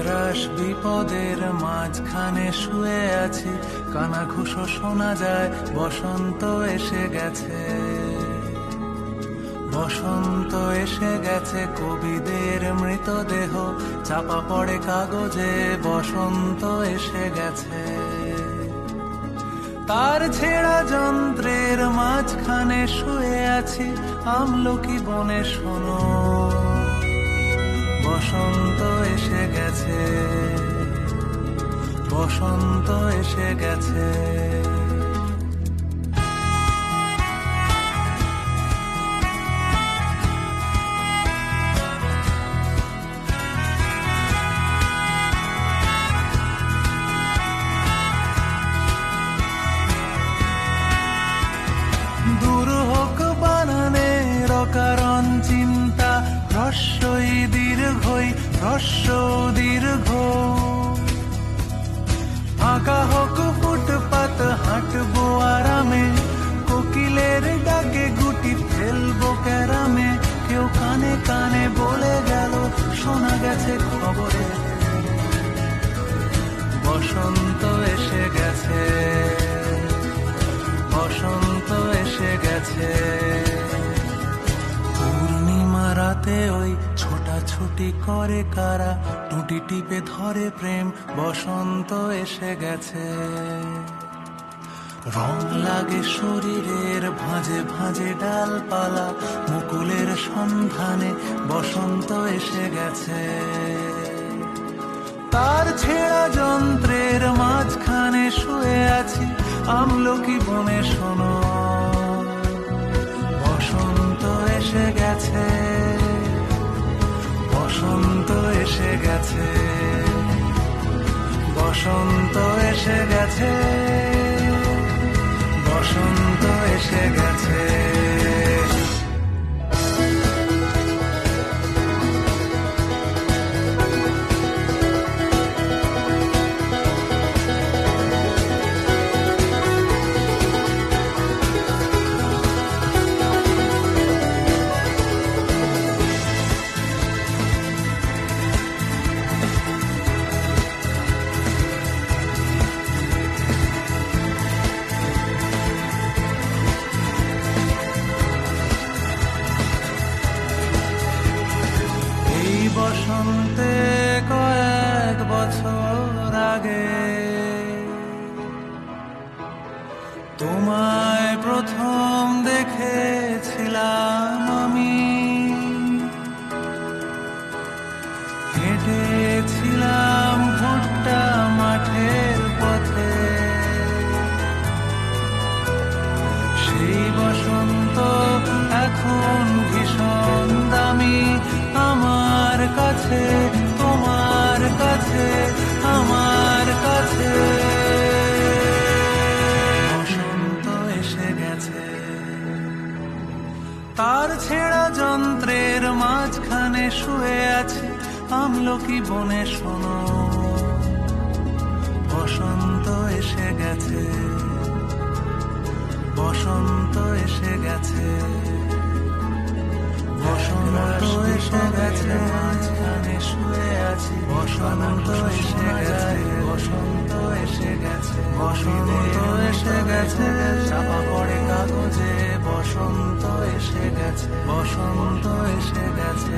একরাশ বিপদের মাঝখানে শুয়ে আছি, কানাঘুষো শোনা যায়, বসন্ত এসে গেছে। বসন্ত এসে গেছে, কবিদের মৃতদেহ চাপা পড়ে কাগজে, বসন্ত এসে গেছে। তার ছেঁড়া যন্ত্রের মাঝখানে শুয়ে আছি, আমলকি বনে শোনো, বসন্ত এসে গেছে, বসন্ত এসে গেছে। দূর হোক বানানের অকারণ চিন্তা, হ্রস্বই দীর্ঘই, হ্রস্ব দীর্ঘ। ফাঁকা হোক ফুটপাত, হাঁটবো আরামে, কোকিলের ডাকে গুটি ফেলবো ক্যারামে। কেউ কানে কানে বলে গেল, শোনা গেছে খবরে, বসন্ত এসে গেছে, বসন্ত এসে গেছে। পূর্ণিমা রাতে ওই ছোটাছুটি করে কারা, টুটি টিপে ধরে প্রেম, বসন্ত এসে গেছে। রং লাগে শরীরের ভাঁজে ভাঁজে ডালপালা, মুকুলের সন্ধানে, বসন্ত এসে গেছে। তার ছেঁড়া যন্ত্রের মাঝখানে শুয়ে আছি, আমলকি বনে শোনো, বসন্ত এসে গেছে, বসন্ত এসে গেছে, বসন্ত এসে গেছে, বসন্ত এসে গেছে। বসন্তে কয়েক বছর আগে তোমায় প্রথম দেখেছিলাম আমি, হেঁটেছিলাম ভুট্টা মাঠের পথে। সেই বসন্ত এখন ভীষণ দামি আমার কাছে, তোমার কাছে, আমার কাছে। বসন্ত এসে গেছে, তার ছেঁড়া যন্ত্রের মাঝখানে শুয়ে আছি, আমলকি বনে শোনো, বসন্ত এসে গেছে, বসন্ত এসে গেছে, বসন্ত এসে গেছে, মাঝখানে শুয়ে আছি, বসন্ত এসে গেছে, বসন্ত এসে গেছে, বসন্ত এসে গেছে, চাপা পড়ে কাগজে, বসন্ত এসে গেছে, বসন্ত এসে গেছে।